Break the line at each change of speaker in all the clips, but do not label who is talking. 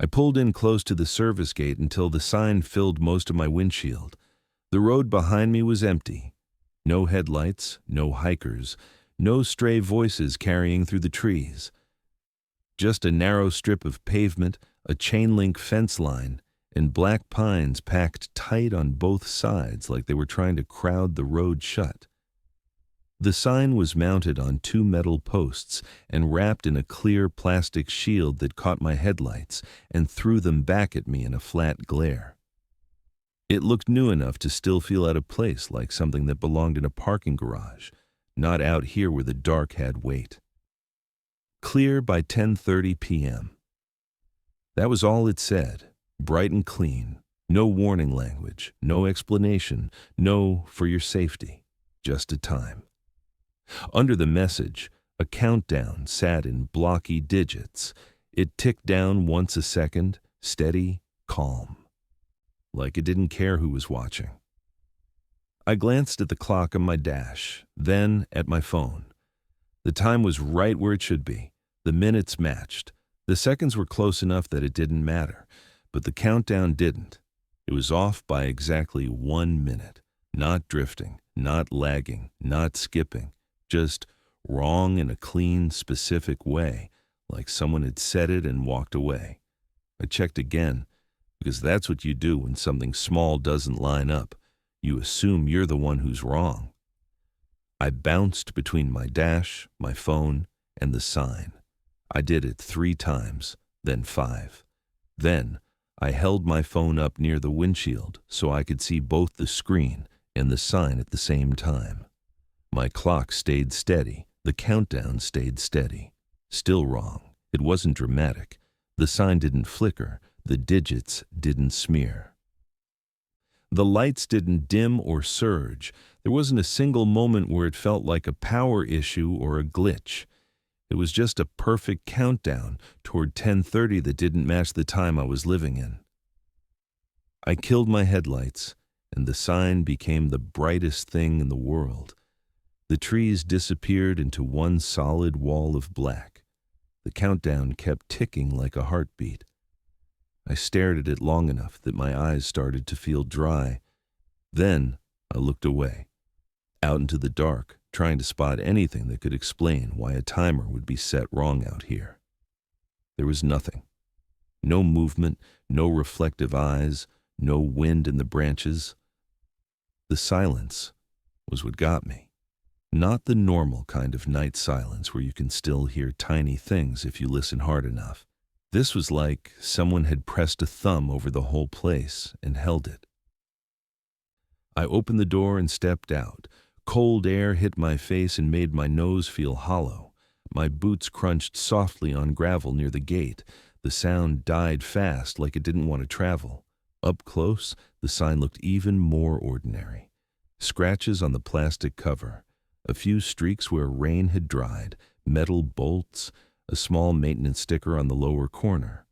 I pulled in close to the service gate until the sign filled most of my windshield. The road behind me was empty. No headlights, no hikers, no stray voices carrying through the trees. Just a narrow strip of pavement, a chain-link fence line, and black pines packed tight on both sides like they were trying to crowd the road shut. The sign was mounted on 2 metal posts and wrapped in a clear plastic shield that caught my headlights and threw them back at me in a flat glare. It looked new enough to still feel out of place, like something that belonged in a parking garage, not out here where the dark had weight. Clear by 10:30 p.m. That was all it said, bright and clean, no warning language, no explanation, no for your safety, just a time. Under the message, a countdown sat in blocky digits. It ticked down once a second, steady, calm, like it didn't care who was watching. I glanced at the clock on my dash, then at my phone. The time was right where it should be. The minutes matched. The seconds were close enough that it didn't matter, but the countdown didn't. It was off by exactly 1 minute, not drifting, not lagging, not skipping. Just wrong in a clean, specific way, like someone had said it and walked away. I checked again, because that's what you do when something small doesn't line up. You assume you're the one who's wrong. I bounced between my dash, my phone, and the sign. I did it 3 times, then 5. Then I held my phone up near the windshield so I could see both the screen and the sign at the same time. My clock stayed steady. The countdown stayed steady. Still wrong. It wasn't dramatic. The sign didn't flicker. The digits didn't smear. The lights didn't dim or surge. There wasn't a single moment where it felt like a power issue or a glitch. It was just a perfect countdown toward 10:30 that didn't match the time I was living in. I killed my headlights, and the sign became the brightest thing in the world. The trees disappeared into one solid wall of black. The countdown kept ticking like a heartbeat. I stared at it long enough that my eyes started to feel dry. Then I looked away, out into the dark, trying to spot anything that could explain why a timer would be set wrong out here. There was nothing. No movement, no reflective eyes, no wind in the branches. The silence was what got me. Not the normal kind of night silence where you can still hear tiny things if you listen hard enough. This was like someone had pressed a thumb over the whole place and held it. I opened the door and stepped out. Cold air hit my face and made my nose feel hollow. My boots crunched softly on gravel near the gate. The sound died fast, like it didn't want to travel. Up close, the sign looked even more ordinary. Scratches on the plastic cover. A few streaks where rain had dried, metal bolts, a small maintenance sticker on the lower corner.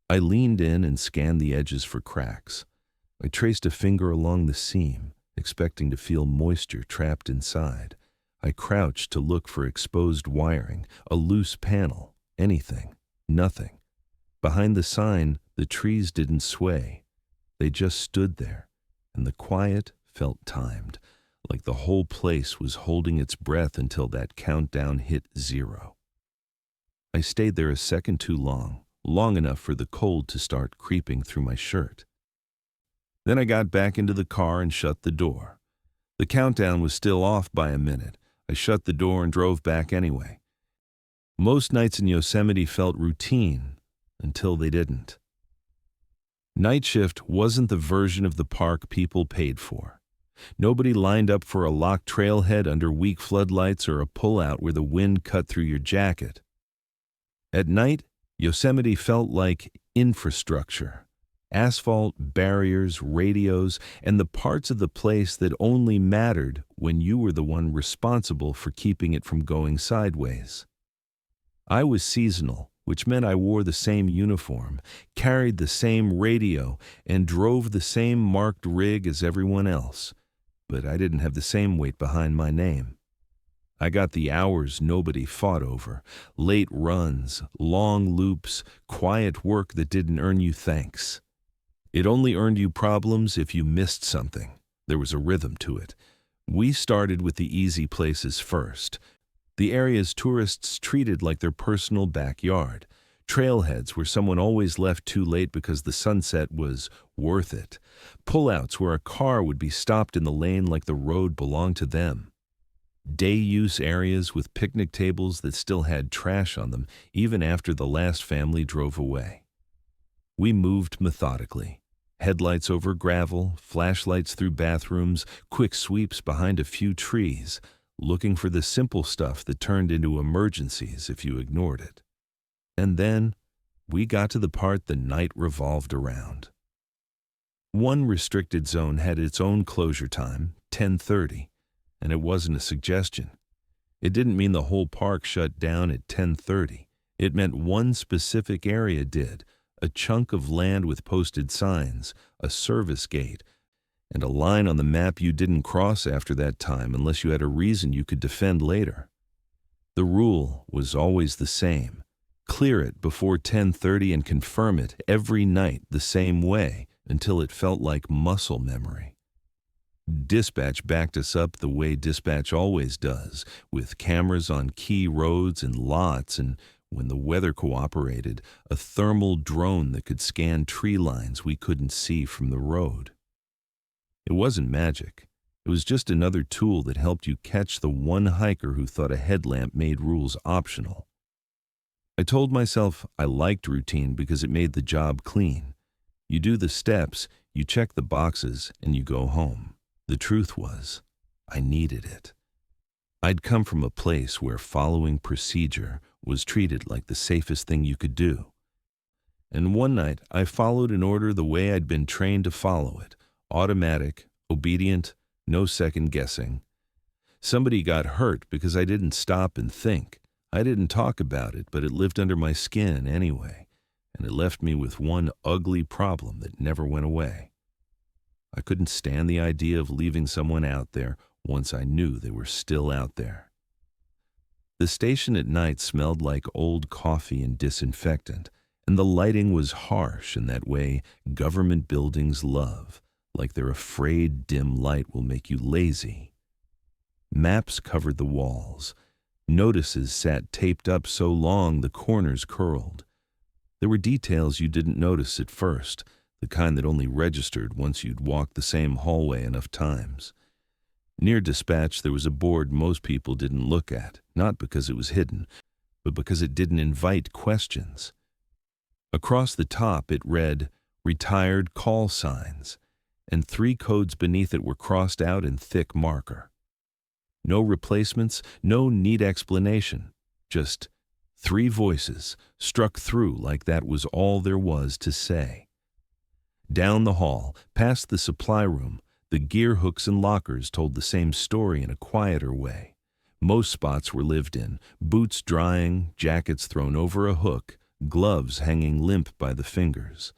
I leaned in and scanned the edges for cracks. I traced a finger along the seam, expecting to feel moisture trapped inside. I crouched to look for exposed wiring, a loose panel, anything, nothing. Behind the sign, the trees didn't sway. They just stood there, and the quiet felt timed, like the whole place was holding its breath until that countdown hit 0. I stayed there a second too long, long enough for the cold to start creeping through my shirt. Then I got back into the car and shut the door. The countdown was still off by a minute. I shut the door and drove back anyway. Most nights in Yosemite felt routine until they didn't. Night shift wasn't the version of the park people paid for. Nobody lined up for a locked trailhead under weak floodlights or a pullout where the wind cut through your jacket. At night, Yosemite felt like infrastructure. Asphalt, barriers, radios, and the parts of the place that only mattered when you were the one responsible for keeping it from going sideways. I was seasonal, which meant I wore the same uniform, carried the same radio, and drove the same marked rig as everyone else, but I didn't have the same weight behind my name. I got the hours nobody fought over, late runs, long loops, quiet work that didn't earn you thanks. It only earned you problems if you missed something. There was a rhythm to it. We started with the easy places first. The areas tourists treated like their personal backyard. Trailheads where someone always left too late because the sunset was worth it. Pullouts where a car would be stopped in the lane like the road belonged to them. Day-use areas with picnic tables that still had trash on them even after the last family drove away. We moved methodically. Headlights over gravel, flashlights through bathrooms, quick sweeps behind a few trees, looking for the simple stuff that turned into emergencies if you ignored it. And then we got to the part the night revolved around. One restricted zone had its own closure time, 10:30, and it wasn't a suggestion. It didn't mean the whole park shut down at 10:30. It meant one specific area did, a chunk of land with posted signs, a service gate, and a line on the map you didn't cross after that time unless you had a reason you could defend later. The rule was always the same. Clear it before 10:30 and confirm it every night the same way until it felt like muscle memory. Dispatch backed us up the way dispatch always does, with cameras on key roads and lots, and when the weather cooperated, a thermal drone that could scan tree lines we couldn't see from the road. It wasn't magic. It was just another tool that helped you catch the one hiker who thought a headlamp made rules optional. I told myself I liked routine because it made the job clean. You do the steps, you check the boxes, and you go home. The truth was, I needed it. I'd come from a place where following procedure was treated like the safest thing you could do. And one night, I followed an order the way I'd been trained to follow it. Automatic, obedient, no second guessing. Somebody got hurt because I didn't stop and think. I didn't talk about it, but it lived under my skin anyway, and it left me with one ugly problem that never went away. I couldn't stand the idea of leaving someone out there once I knew they were still out there. The station at night smelled like old coffee and disinfectant, and the lighting was harsh in that way government buildings love, like they're afraid dim light will make you lazy. Maps covered the walls. Notices sat taped up so long the corners curled. There were details you didn't notice at first, the kind that only registered once you'd walked the same hallway enough times. Near dispatch there was a board most people didn't look at, not because it was hidden, but because it didn't invite questions. Across the top it read, "Retired call signs," and 3 codes beneath it were crossed out in thick marker. No replacements, no neat explanation, just 3 voices struck through like that was all there was to say. Down the hall, past the supply room, the gear hooks and lockers told the same story in a quieter way. Most spots were lived in, boots drying, jackets thrown over a hook, gloves hanging limp by the fingers.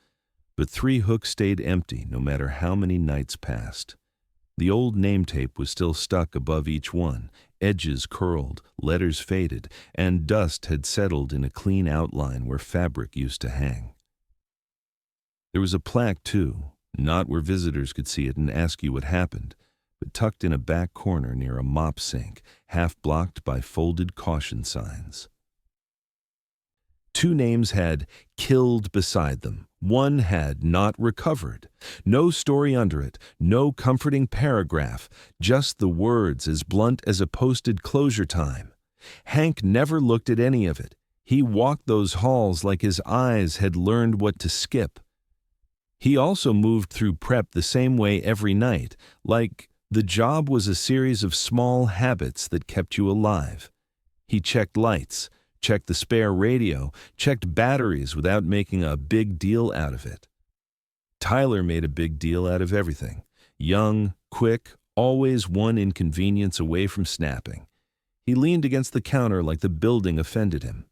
But 3 hooks stayed empty no matter how many nights passed. The old name tape was still stuck above each one, edges curled, letters faded, and dust had settled in a clean outline where fabric used to hang. There was a plaque, too, not where visitors could see it and ask you what happened, but tucked in a back corner near a mop sink, half blocked by folded caution signs. 2 names had "killed" beside them. 1 had "not recovered." No story under it, no comforting paragraph, just the words as blunt as a posted closure time. Hank never looked at any of it. He walked those halls like his eyes had learned what to skip. He also moved through prep the same way every night, like the job was a series of small habits that kept you alive. He checked lights, checked the spare radio, checked batteries without making a big deal out of it. Tyler made a big deal out of everything. Young, quick, always one inconvenience away from snapping. He leaned against the counter like the building offended him.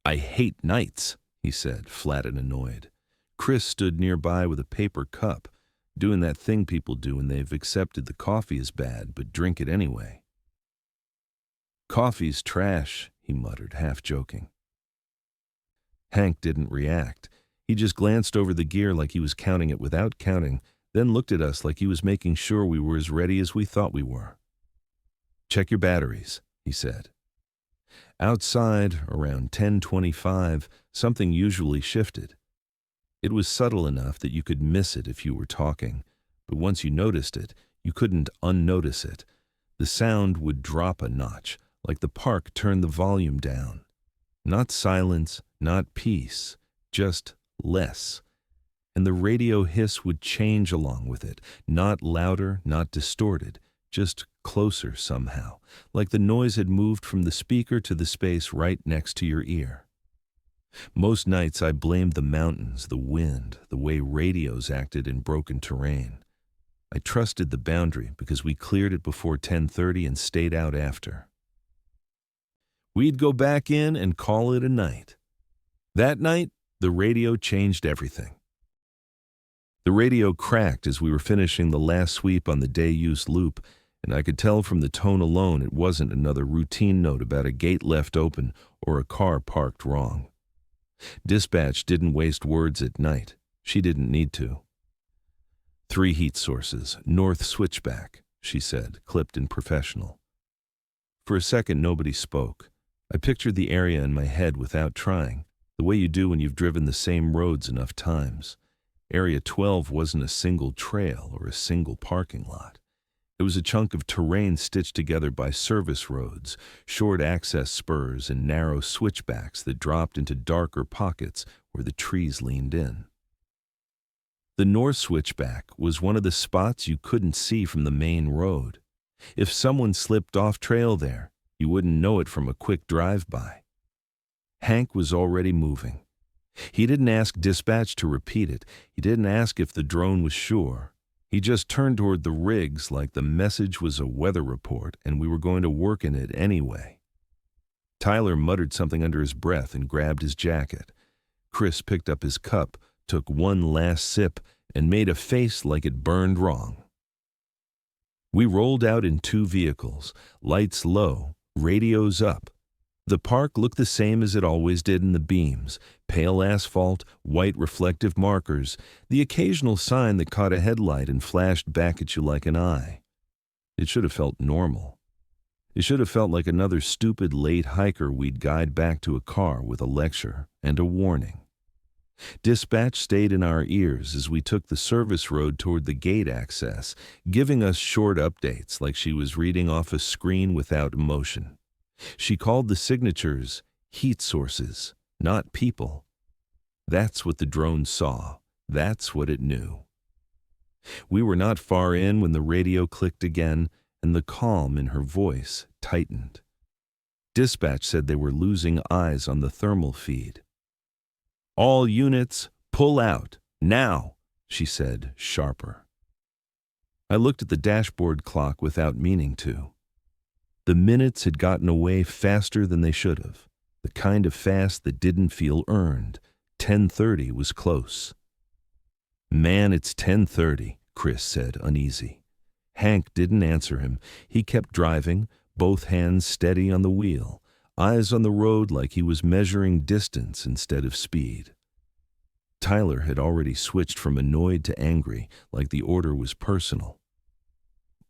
"I hate nights," he said, flat and annoyed. Chris stood nearby with a paper cup, doing that thing people do when they've accepted the coffee is bad but drink it anyway. "Coffee's trash," he muttered, half joking. Hank didn't react. He just glanced over the gear like he was counting it without counting, then looked at us like he was making sure we were as ready as we thought we were. "Check your batteries," he said. Outside, around 10:25, something usually shifted. It was subtle enough that you could miss it if you were talking, but once you noticed it, you couldn't unnotice it. The sound would drop a notch, like the park turned the volume down. Not silence, not peace, just less. And the radio hiss would change along with it, not louder, not distorted, just closer somehow, like the noise had moved from the speaker to the space right next to your ear. Most nights I blamed the mountains, the wind, the way radios acted in broken terrain. I trusted the boundary because we cleared it before 10:30 and stayed out after. We'd go back in and call it a night. That night, the radio changed everything. The radio cracked as we were finishing the last sweep on the day-use loop, and I could tell from the tone alone it wasn't another routine note about a gate left open or a car parked wrong. Dispatch didn't waste words at night. She didn't need to. 3 heat sources, north switchback, she said, clipped and professional. For a second, nobody spoke. I pictured the area in my head without trying, the way you do when you've driven the same roads enough times. Area 12 wasn't a single trail or a single parking lot. It was a chunk of terrain stitched together by service roads, short access spurs, and narrow switchbacks that dropped into darker pockets where the trees leaned in. The north switchback was one of the spots you couldn't see from the main road. If someone slipped off trail there, you wouldn't know it from a quick drive-by. Hank was already moving. He didn't ask dispatch to repeat it. He didn't ask if the drone was sure. He just turned toward the rigs like the message was a weather report and we were going to work in it anyway. Tyler muttered something under his breath and grabbed his jacket. Chris picked up his cup, took one last sip, and made a face like it burned wrong. We rolled out in 2 vehicles, lights low, radios up. The park looked the same as it always did in the beams, pale asphalt, white reflective markers, the occasional sign that caught a headlight and flashed back at you like an eye. It should have felt normal. It should have felt like another stupid late hiker we'd guide back to a car with a lecture and a warning. Dispatch stayed in our ears as we took the service road toward the gate access, giving us short updates like she was reading off a screen without emotion. She called the signatures heat sources, not people. That's what the drone saw. That's what it knew. We were not far in when the radio clicked again, and the calm in her voice tightened. Dispatch said they were losing eyes on the thermal feed. "All units, pull out, now," she said, sharper. I looked at the dashboard clock without meaning to. The minutes had gotten away faster than they should have, the kind of fast that didn't feel earned. 10:30 was close. "Man, it's 10:30, Chris said, uneasy. Hank didn't answer him. He kept driving, both hands steady on the wheel, eyes on the road like he was measuring distance instead of speed. Tyler had already switched from annoyed to angry, like the order was personal.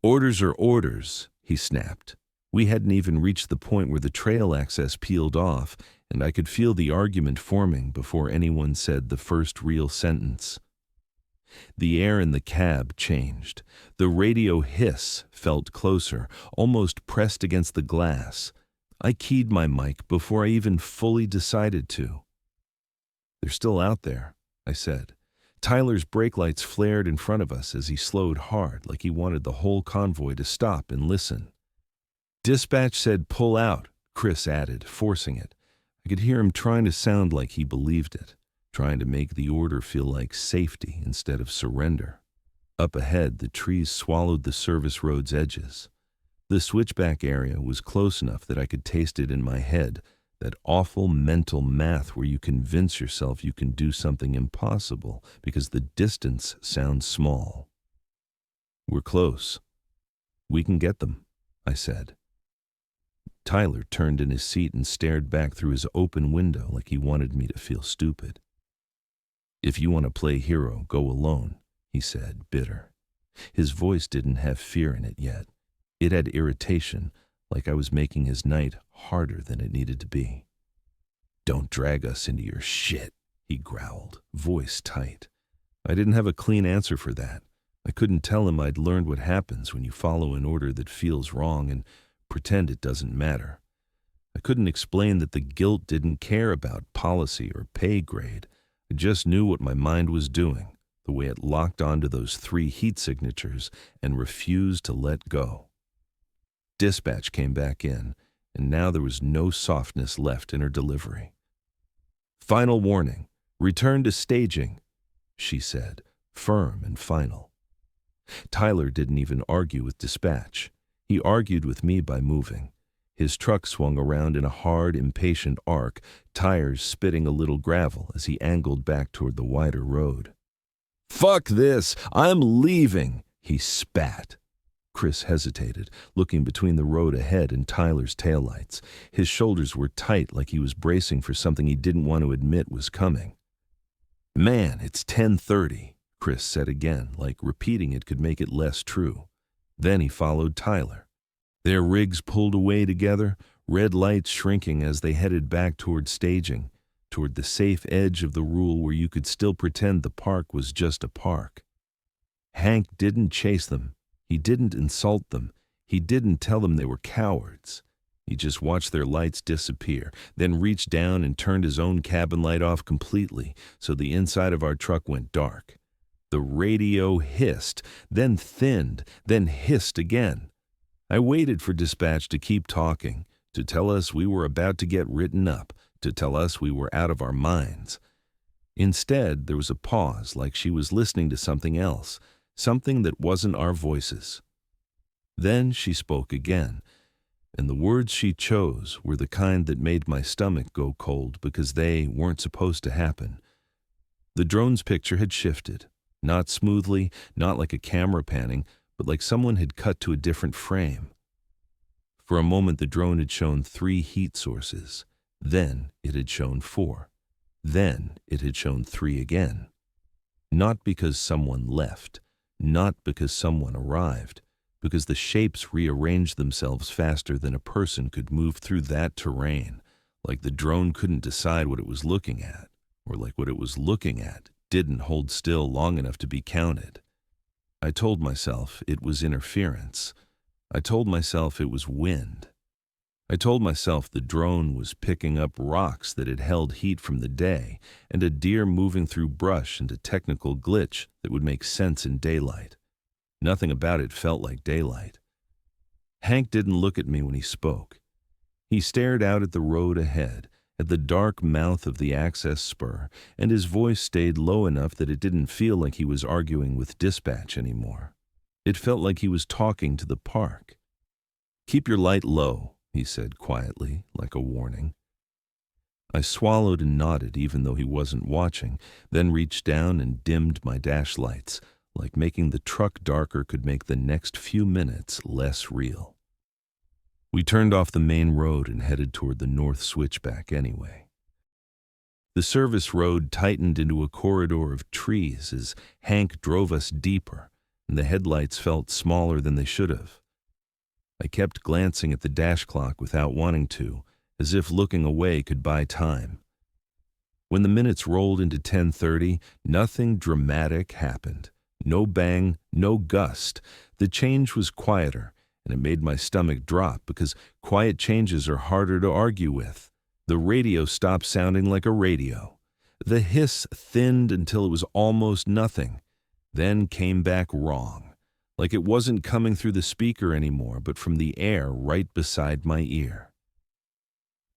"Orders are orders," he snapped. We hadn't even reached the point where the trail access peeled off, and I could feel the argument forming before anyone said the first real sentence. The air in the cab changed. The radio hiss felt closer, almost pressed against the glass. I keyed my mic before I even fully decided to. "They're still out there," I said. Tyler's brake lights flared in front of us as he slowed hard, like he wanted the whole convoy to stop and listen. "Dispatch said pull out," Chris added, forcing it. I could hear him trying to sound like he believed it, trying to make the order feel like safety instead of surrender. Up ahead, the trees swallowed the service road's edges. The switchback area was close enough that I could taste it in my head, that awful mental math where you convince yourself you can do something impossible because the distance sounds small. "We're close. We can get them," I said. Tyler turned in his seat and stared back through his open window like he wanted me to feel stupid. "If you want to play hero, go alone," he said, bitter. His voice didn't have fear in it yet. It had irritation, like I was making his night harder than it needed to be. "Don't drag us into your shit," he growled, voice tight. I didn't have a clean answer for that. I couldn't tell him I'd learned what happens when you follow an order that feels wrong and pretend it doesn't matter. I couldn't explain that the guilt didn't care about policy or pay grade. I just knew what my mind was doing, the way it locked onto those 3 heat signatures and refused to let go. Dispatch came back in, and now there was no softness left in her delivery. "Final warning. Return to staging," she said, firm and final. Tyler didn't even argue with dispatch. He argued with me by moving. His truck swung around in a hard, impatient arc, tires spitting a little gravel as he angled back toward the wider road. "Fuck this! I'm leaving!" he spat. Chris hesitated, looking between the road ahead and Tyler's taillights. His shoulders were tight like he was bracing for something he didn't want to admit was coming. "Man, it's 10:30, Chris said again, like repeating it could make it less true. Then he followed Tyler. Their rigs pulled away together, red lights shrinking as they headed back toward staging, toward the safe edge of the rule where you could still pretend the park was just a park. Hank didn't chase them. He didn't insult them. He didn't tell them they were cowards. He just watched their lights disappear, then reached down and turned his own cabin light off completely so the inside of our truck went dark. The radio hissed, then thinned, then hissed again. I waited for dispatch to keep talking, to tell us we were about to get written up, to tell us we were out of our minds. Instead, there was a pause, like she was listening to something else, something that wasn't our voices. Then she spoke again, and the words she chose were the kind that made my stomach go cold because they weren't supposed to happen. The drone's picture had shifted, not smoothly, not like a camera panning, but like someone had cut to a different frame. For a moment, the drone had shown 3 heat sources. Then it had shown 4. Then it had shown 3 again. Not because someone left, not because someone arrived, because the shapes rearranged themselves faster than a person could move through that terrain, like the drone couldn't decide what it was looking at, or like what it was looking at didn't hold still long enough to be counted. I told myself it was interference. I told myself it was wind. I told myself the drone was picking up rocks that had held heat from the day, and a deer moving through brush and a technical glitch that would make sense in daylight. Nothing about it felt like daylight. Hank didn't look at me when he spoke. He stared out at the road ahead, at the dark mouth of the access spur, and his voice stayed low enough that it didn't feel like he was arguing with dispatch anymore. It felt like he was talking to the park. "Keep your light low," he said quietly, like a warning. I swallowed and nodded even though he wasn't watching, then reached down and dimmed my dash lights, like making the truck darker could make the next few minutes less real. We turned off the main road and headed toward the north switchback anyway. The service road tightened into a corridor of trees as Hank drove us deeper, and the headlights felt smaller than they should have. I kept glancing at the dash clock without wanting to, as if looking away could buy time. When the minutes rolled into 10:30, nothing dramatic happened. No bang, no gust. The change was quieter, and it made my stomach drop because quiet changes are harder to argue with. The radio stopped sounding like a radio. The hiss thinned until it was almost nothing, then came back wrong, like it wasn't coming through the speaker anymore, but from the air right beside my ear.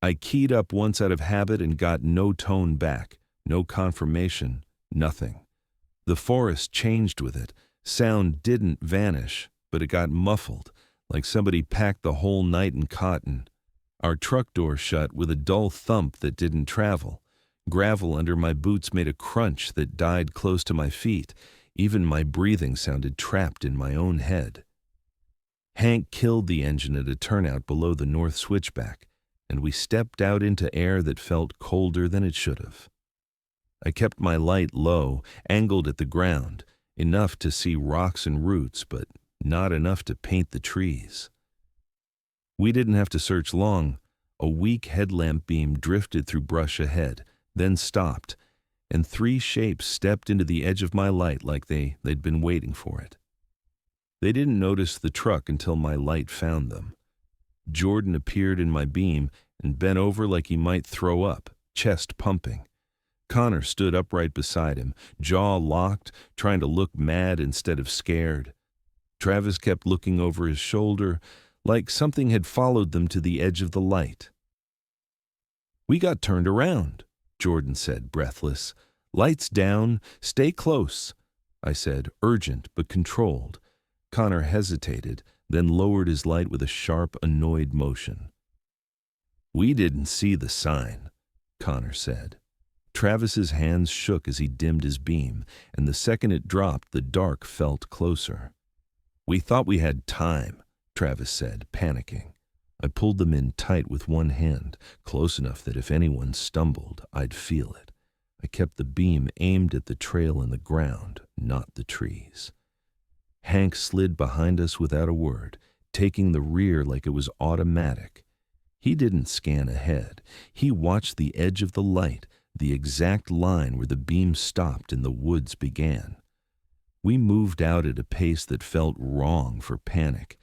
I keyed up once out of habit and got no tone back, no confirmation, nothing. The forest changed with it. Sound didn't vanish, but it got muffled, like somebody packed the whole night in cotton. Our truck door shut with a dull thump that didn't travel. Gravel under my boots made a crunch that died close to my feet. Even my breathing sounded trapped in my own head. Hank killed the engine at a turnout below the north switchback, and we stepped out into air that felt colder than it should have. I kept my light low, angled at the ground, enough to see rocks and roots, but not enough to paint the trees. We didn't have to search long. A weak headlamp beam drifted through brush ahead, then stopped, and three shapes stepped into the edge of my light like they'd been waiting for it. They didn't notice the truck until my light found them. Jordan appeared in my beam and bent over like he might throw up, chest pumping. Connor stood upright beside him, jaw locked, trying to look mad instead of scared. Travis kept looking over his shoulder, like something had followed them to the edge of the light. "We got turned around," Jordan said, breathless. "Lights down, stay close," I said, urgent but controlled. Connor hesitated, then lowered his light with a sharp, annoyed motion. "We didn't see the sign," Connor said. Travis's hands shook as he dimmed his beam, and the second it dropped, the dark felt closer. "We thought we had time," Travis said, panicking. I pulled them in tight with one hand, close enough that if anyone stumbled, I'd feel it. I kept the beam aimed at the trail in the ground, not the trees. Hank slid behind us without a word, taking the rear like it was automatic. He didn't scan ahead. He watched the edge of the light, the exact line where the beam stopped and the woods began. We moved out at a pace that felt wrong for panic.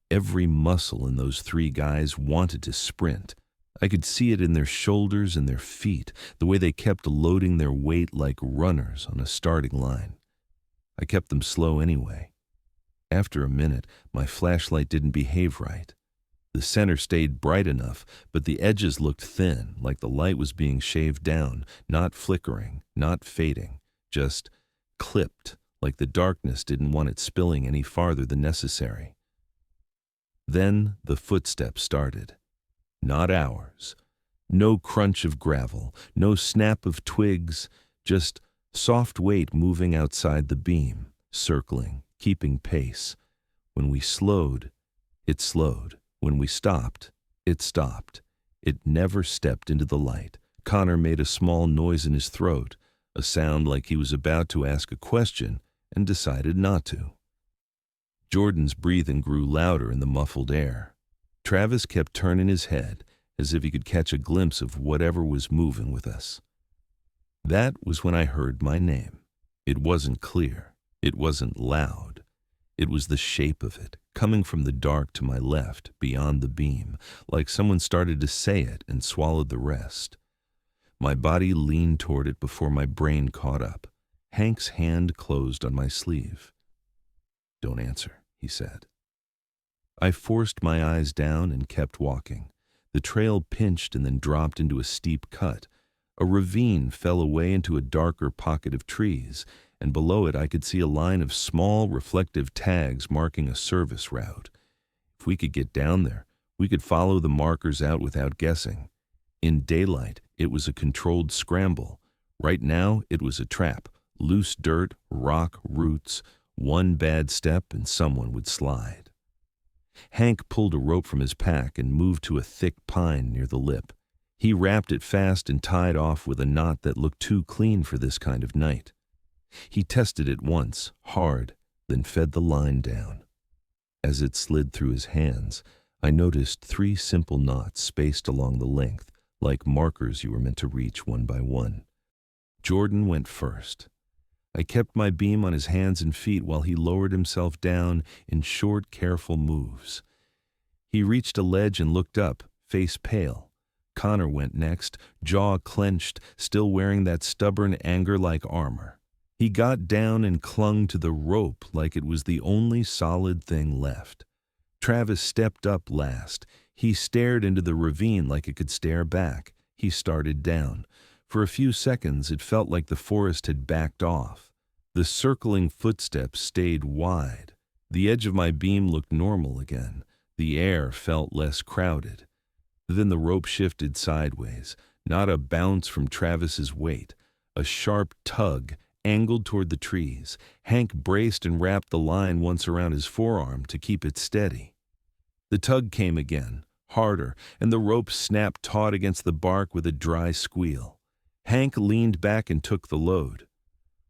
Every muscle in those three guys wanted to sprint. I could see it in their shoulders and their feet, the way they kept loading their weight like runners on a starting line. I kept them slow anyway. After a minute, my flashlight didn't behave right. The center stayed bright enough, but the edges looked thin, like the light was being shaved down, not flickering, not fading, just clipped, like the darkness didn't want it spilling any farther than necessary. Then the footsteps started. Not ours. No crunch of gravel, no snap of twigs, just soft weight moving outside the beam, circling, keeping pace. When we slowed, it slowed. When we stopped, it stopped. It never stepped into the light. Connor made a small noise in his throat, a sound like he was about to ask a question and decided not to. Jordan's breathing grew louder in the muffled air. Travis kept turning his head as if he could catch a glimpse of whatever was moving with us. That was when I heard my name. It wasn't clear. It wasn't loud. It was the shape of it, coming from the dark to my left, beyond the beam, like someone started to say it and swallowed the rest. My body leaned toward it before my brain caught up. Hank's hand closed on my sleeve. "Don't answer," he said. I forced my eyes down and kept walking. The trail pinched and then dropped into a steep cut. A ravine fell away into a darker pocket of trees, and below it I could see a line of small reflective tags marking a service route. If we could get down there, we could follow the markers out without guessing. In daylight, it was a controlled scramble. Right now, it was a trap. Loose dirt, rock, roots. One bad step and someone would slide. Hank pulled a rope from his pack and moved to a thick pine near the lip. He wrapped it fast and tied off with a knot that looked too clean for this kind of night. He tested it once, hard, then fed the line down. As it slid through his hands, I noticed 3 simple knots spaced along the length, like markers you were meant to reach one by one. Jordan went first. I kept my beam on his hands and feet while he lowered himself down in short, careful moves. He reached a ledge and looked up, face pale. Connor went next, jaw clenched, still wearing that stubborn anger-like armor. He got down and clung to the rope like it was the only solid thing left. Travis stepped up last. He stared into the ravine like it could stare back. He started down. For a few seconds, it felt like the forest had backed off. The circling footsteps stayed wide. The edge of my beam looked normal again. The air felt less crowded. Then the rope shifted sideways, not a bounce from Travis's weight, a sharp tug angled toward the trees. Hank braced and wrapped the line once around his forearm to keep it steady. The tug came again, harder, and the rope snapped taut against the bark with a dry squeal. Hank leaned back and took the load.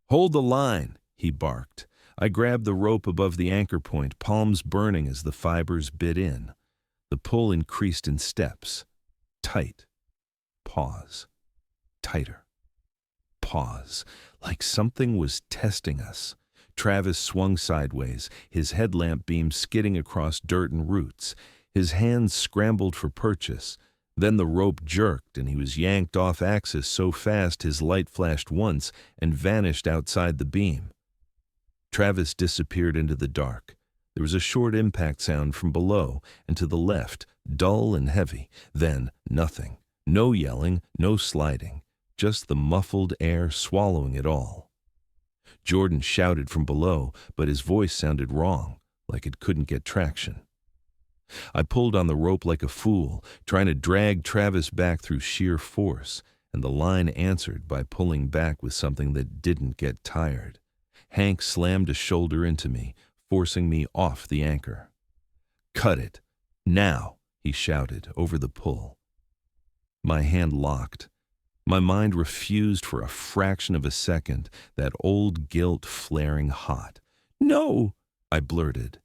"Hold the line," he barked. I grabbed the rope above the anchor point, palms burning as the fibers bit in. The pull increased in steps. Tight. Pause. Tighter. Pause. Like something was testing us. Travis swung sideways, his headlamp beam skidding across dirt and roots. His hands scrambled for purchase. Then the rope jerked and he was yanked off axis so fast his light flashed once and vanished outside the beam. Travis disappeared into the dark. There was a short impact sound from below and to the left, dull and heavy. Then nothing. No yelling, no sliding. Just the muffled air swallowing it all. Jordan shouted from below, but his voice sounded wrong, like it couldn't get traction. I pulled on the rope like a fool, trying to drag Travis back through sheer force, and the line answered by pulling back with something that didn't get tired. Hank slammed a shoulder into me, forcing me off the anchor. "Cut it! Now!" he shouted over the pull. My hand locked. My mind refused for a fraction of a second, that old guilt flaring hot. "No!" I blurted.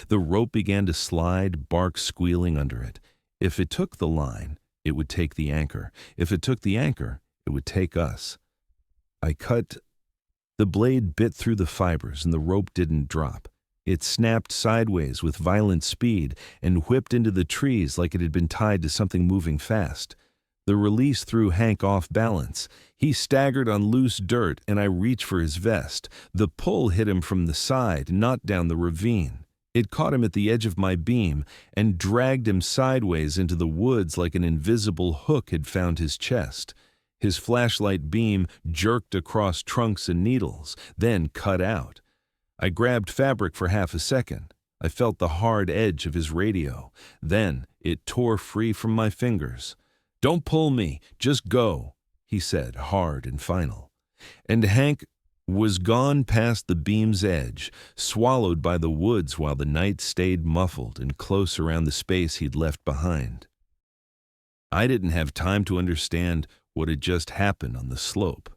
The rope began to slide, bark squealing under it. If it took the line, it would take the anchor. If it took the anchor, it would take us. I cut. The blade bit through the fibers and the rope didn't drop. It snapped sideways with violent speed and whipped into the trees like it had been tied to something moving fast. The release threw Hank off balance. He staggered on loose dirt, and I reached for his vest. The pull hit him from the side, not down the ravine. It caught him at the edge of my beam and dragged him sideways into the woods like an invisible hook had found his chest. His flashlight beam jerked across trunks and needles, then cut out. I grabbed fabric for half a second. I felt the hard edge of his radio. Then it tore free from my fingers. "Don't pull me, just go," he said, hard and final. And Hank was gone past the beam's edge, swallowed by the woods while the night stayed muffled and close around the space he'd left behind. I didn't have time to understand what had just happened on the slope.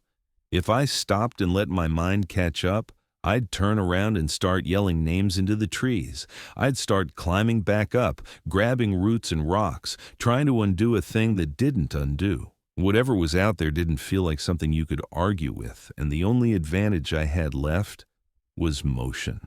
If I stopped and let my mind catch up, I'd turn around and start yelling names into the trees. I'd start climbing back up, grabbing roots and rocks, trying to undo a thing that didn't undo. Whatever was out there didn't feel like something you could argue with, and the only advantage I had left was motion.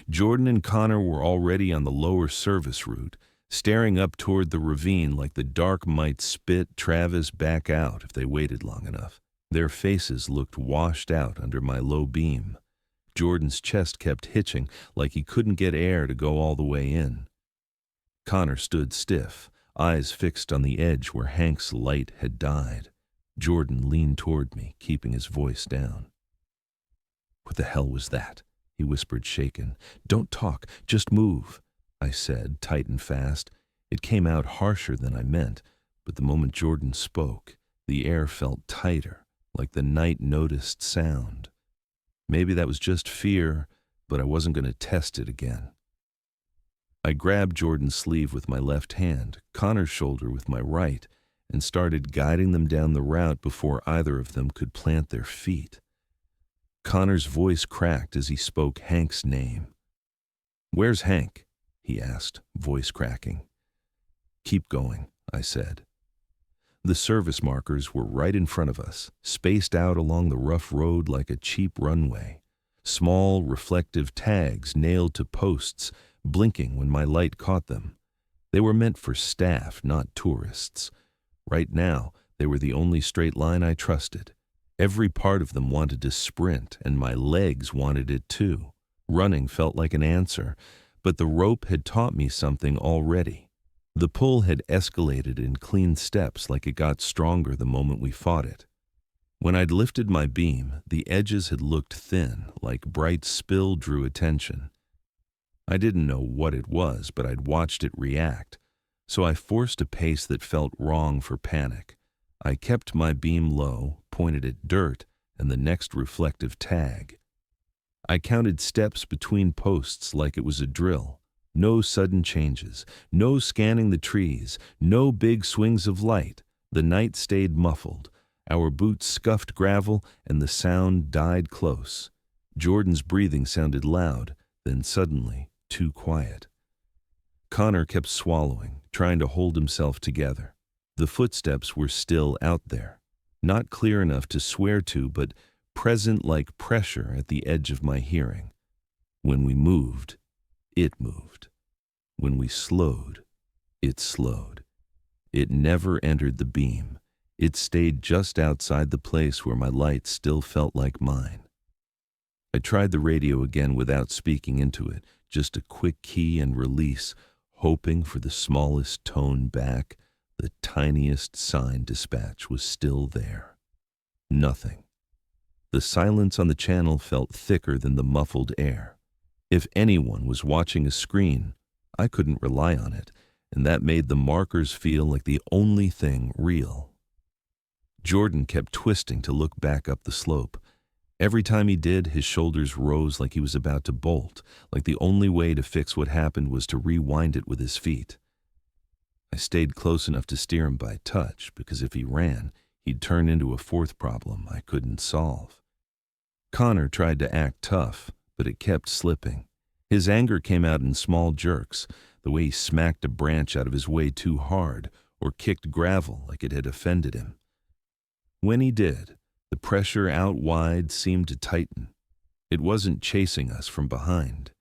Jordan and Connor were already on the lower service route, staring up toward the ravine like the dark might spit Travis back out if they waited long enough. Their faces looked washed out under my low beam. Jordan's chest kept hitching like he couldn't get air to go all the way in. Connor stood stiff, eyes fixed on the edge where Hank's light had died. Jordan leaned toward me, keeping his voice down. "What the hell was that?" he whispered, shaken. "Don't talk, just move," I said, tight and fast. It came out harsher than I meant, but the moment Jordan spoke, the air felt tighter, like the night noticed sound. Maybe that was just fear, but I wasn't going to test it again. I grabbed Jordan's sleeve with my left hand, Connor's shoulder with my right, and started guiding them down the route before either of them could plant their feet. Connor's voice cracked as he spoke Hank's name. "Where's Hank?" he asked, voice cracking. "Keep going," I said. The service markers were right in front of us, spaced out along the rough road like a cheap runway. Small, reflective tags nailed to posts, blinking when my light caught them. They were meant for staff, not tourists. Right now, they were the only straight line I trusted. Every part of them wanted to sprint, and my legs wanted it too. Running felt like an answer, but the rope had taught me something already. The pull had escalated in clean steps like it got stronger the moment we fought it. When I'd lifted my beam, the edges had looked thin, like bright spill drew attention. I didn't know what it was, but I'd watched it react, so I forced a pace that felt wrong for panic. I kept my beam low, pointed at dirt, and the next reflective tag. I counted steps between posts like it was a drill. No sudden changes, no scanning the trees, no big swings of light. The night stayed muffled. Our boots scuffed gravel, and the sound died close. Jordan's breathing sounded loud, then suddenly too quiet. Connor kept swallowing, trying to hold himself together. The footsteps were still out there, not clear enough to swear to, but present like pressure at the edge of my hearing. When we moved, it moved. When we slowed, it slowed. It never entered the beam. It stayed just outside the place where my light still felt like mine. I tried the radio again without speaking into it, just a quick key and release, hoping for the smallest tone back. The tiniest sign dispatch was still there. Nothing. The silence on the channel felt thicker than the muffled air. If anyone was watching a screen, I couldn't rely on it, and that made the markers feel like the only thing real. Jordan kept twisting to look back up the slope. Every time he did, his shoulders rose like he was about to bolt, like the only way to fix what happened was to rewind it with his feet. I stayed close enough to steer him by touch, because if he ran, he'd turn into a fourth problem I couldn't solve. Connor tried to act tough, but it kept slipping. His anger came out in small jerks, the way he smacked a branch out of his way too hard, or kicked gravel like it had offended him. When he did, the pressure out wide seemed to tighten. It wasn't chasing us from behind.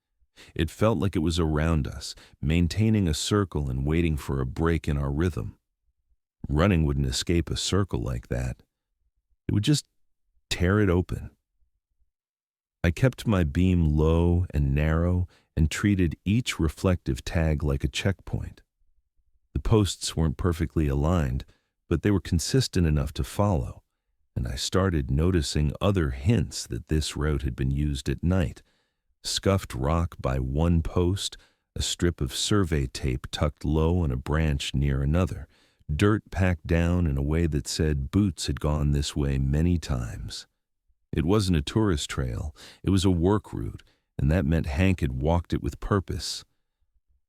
It felt like it was around us, maintaining a circle and waiting for a break in our rhythm. Running wouldn't escape a circle like that. It would just tear it open. I kept my beam low and narrow and treated each reflective tag like a checkpoint. The posts weren't perfectly aligned, but they were consistent enough to follow, and I started noticing other hints that this route had been used at night. Scuffed rock by one post, a strip of survey tape tucked low on a branch near another, dirt packed down in a way that said boots had gone this way many times. It wasn't a tourist trail, it was a work route, and that meant Hank had walked it with purpose.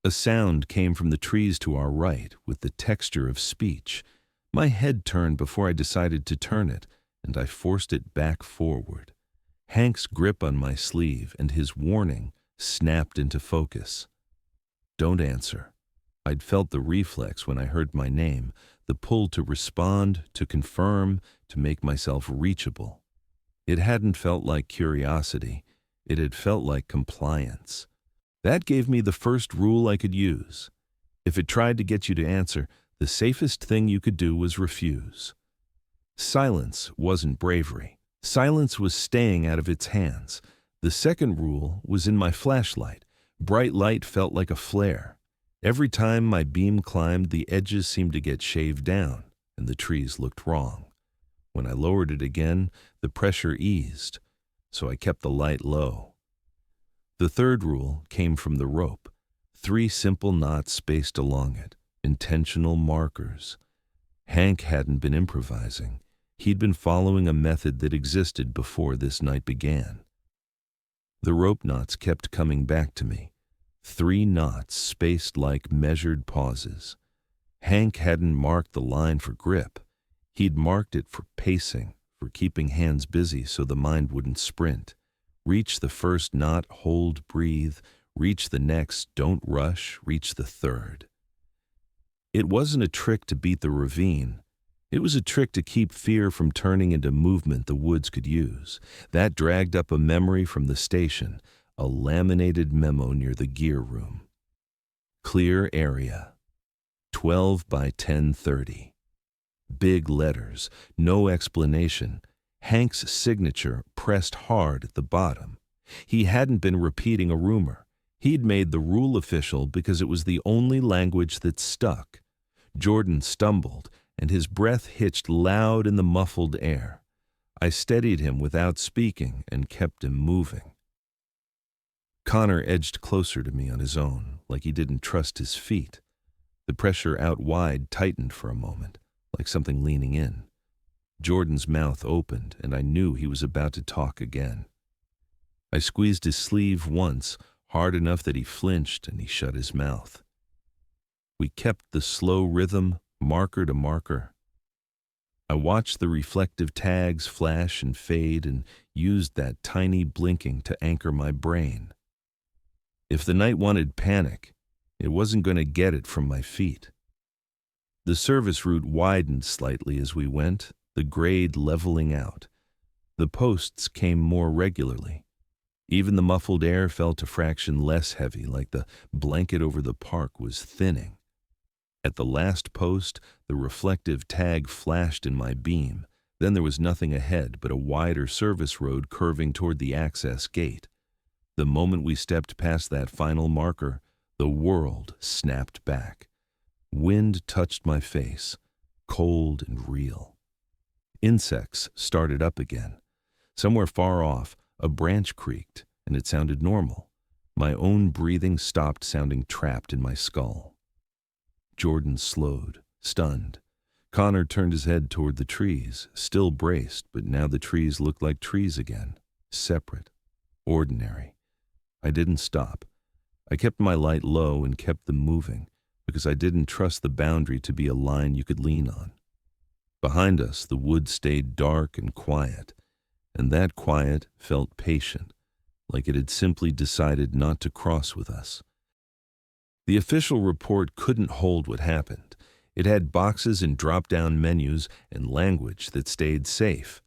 A sound came from the trees to our right, with the texture of speech. My head turned before I decided to turn it, and I forced it back forward. Hank's grip on my sleeve and his warning snapped into focus. Don't answer. I'd felt the reflex when I heard my name, the pull to respond, to confirm, to make myself reachable. It hadn't felt like curiosity. It had felt like compliance. That gave me the first rule I could use. If it tried to get you to answer, the safest thing you could do was refuse. Silence wasn't bravery. Silence was staying out of its hands. The second rule was in my flashlight. Bright light felt like a flare. Every time my beam climbed, the edges seemed to get shaved down, and the trees looked wrong. When I lowered it again, the pressure eased, so I kept the light low. The third rule came from the rope. 3 simple knots spaced along it, intentional markers. Hank hadn't been improvising. He'd been following a method that existed before this night began. The rope knots kept coming back to me. 3 knots spaced like measured pauses. Hank hadn't marked the line for grip. He'd marked it for pacing, for keeping hands busy so the mind wouldn't sprint. Reach the first knot, hold, breathe. Reach the next, don't rush. Reach the third. It wasn't a trick to beat the ravine. It was a trick to keep fear from turning into movement the woods could use. That dragged up a memory from the station, a laminated memo near the gear room. Clear area. 12 by 10:30. Big letters, no explanation. Hank's signature pressed hard at the bottom. He hadn't been repeating a rumor. He'd made the rule official because it was the only language that stuck. Jordan stumbled, and his breath hitched loud in the muffled air. I steadied him without speaking and kept him moving. Connor edged closer to me on his own, like he didn't trust his feet. The pressure out wide tightened for a moment, like something leaning in. Jordan's mouth opened, and I knew he was about to talk again. I squeezed his sleeve once, hard enough that he flinched and he shut his mouth. We kept the slow rhythm, marker to marker. I watched the reflective tags flash and fade and used that tiny blinking to anchor my brain. If the night wanted panic, it wasn't going to get it from my feet. The service route widened slightly as we went, the grade leveling out. The posts came more regularly. Even the muffled air felt a fraction less heavy, like the blanket over the park was thinning. At the last post, the reflective tag flashed in my beam. Then there was nothing ahead but a wider service road curving toward the access gate. The moment we stepped past that final marker, the world snapped back. Wind touched my face, cold and real. Insects started up again. Somewhere far off, a branch creaked, and it sounded normal. My own breathing stopped sounding trapped in my skull. Jordan slowed, stunned. Connor turned his head toward the trees, still braced, but now the trees looked like trees again, separate, ordinary. I didn't stop. I kept my light low and kept them moving, because I didn't trust the boundary to be a line you could lean on. Behind us, the woods stayed dark and quiet, and that quiet felt patient, like it had simply decided not to cross with us. The official report couldn't hold what happened. It had boxes and drop-down menus and language that stayed safe.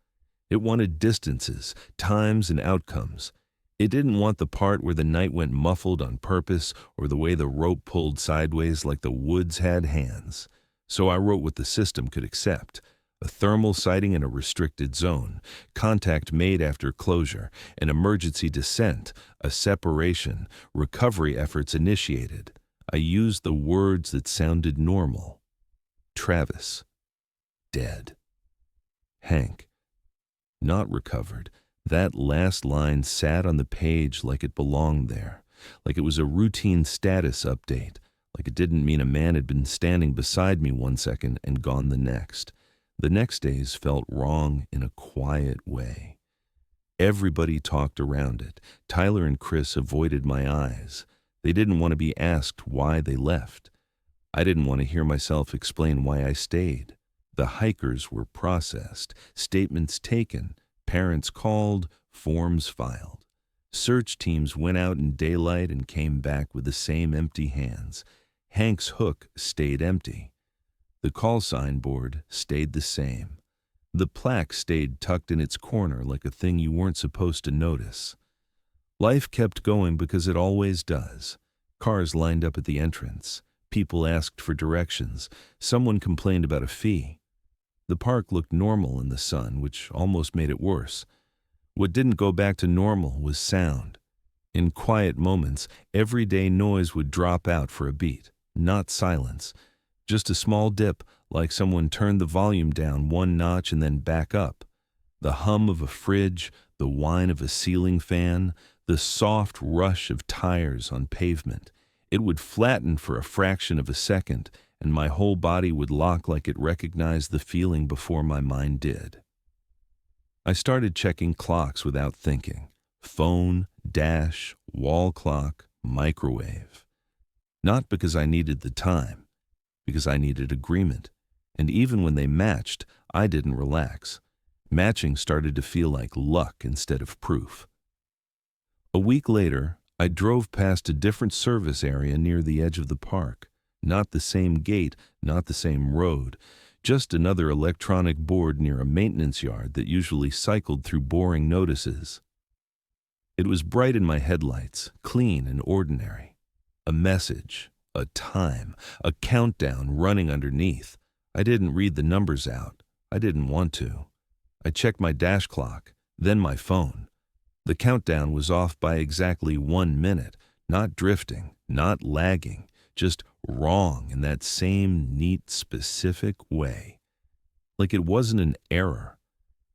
It wanted distances, times, and outcomes. It didn't want the part where the night went muffled on purpose or the way the rope pulled sideways like the woods had hands. So I wrote what the system could accept. A thermal sighting in a restricted zone, contact made after closure, an emergency descent, a separation, recovery efforts initiated. I used the words that sounded normal. Travis, dead. Hank, not recovered. That last line sat on the page like it belonged there, like it was a routine status update, like it didn't mean a man had been standing beside me one second and gone the next. The next days felt wrong in a quiet way. Everybody talked around it. Tyler and Chris avoided my eyes. They didn't want to be asked why they left. I didn't want to hear myself explain why I stayed. The hikers were processed, statements taken, parents called, forms filed. Search teams went out in daylight and came back with the same empty hands. Hank's hook stayed empty. The call sign board stayed the same. The plaque stayed tucked in its corner like a thing you weren't supposed to notice. Life kept going because it always does. Cars lined up at the entrance. People asked for directions. Someone complained about a fee. The park looked normal in the sun, which almost made it worse. What didn't go back to normal was sound. In quiet moments, everyday noise would drop out for a beat, not silence. Just a small dip, like someone turned the volume down one notch and then back up. The hum of a fridge, the whine of a ceiling fan, the soft rush of tires on pavement. It would flatten for a fraction of a second, and my whole body would lock like it recognized the feeling before my mind did. I started checking clocks without thinking. Phone, dash, wall clock, microwave. Not because I needed the time, because I needed agreement. And even when they matched, I didn't relax. Matching started to feel like luck instead of proof. A week later, I drove past a different service area near the edge of the park. Not the same gate, not the same road, just another electronic board near a maintenance yard that usually cycled through boring notices. It was bright in my headlights, clean and ordinary. A message, a time, a countdown running underneath. I didn't read the numbers out. I didn't want to. I checked my dash clock, then my phone. The countdown was off by exactly 1 minute, not drifting, not lagging, just wrong in that same neat, specific way. Like it wasn't an error,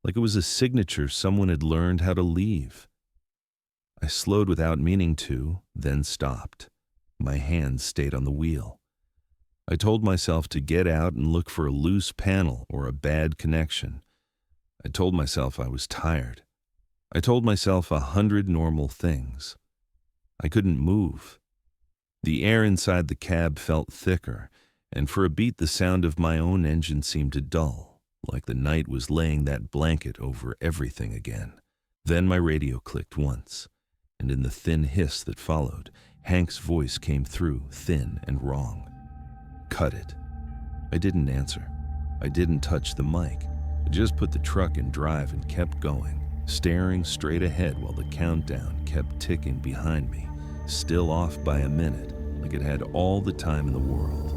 like it was a signature someone had learned how to leave. I slowed without meaning to, then stopped. My hands stayed on the wheel. I told myself to get out and look for a loose panel or a bad connection. I told myself I was tired. I told myself 100 normal things. I couldn't move. The air inside the cab felt thicker, and for a beat the sound of my own engine seemed to dull, like the night was laying that blanket over everything again. Then my radio clicked once, and in the thin hiss that followed, Hank's voice came through, thin and wrong. "Cut it." I didn't answer. I didn't touch the mic. I just put the truck in drive and kept going, staring straight ahead while the countdown kept ticking behind me, still off by a minute, like it had all the time in the world.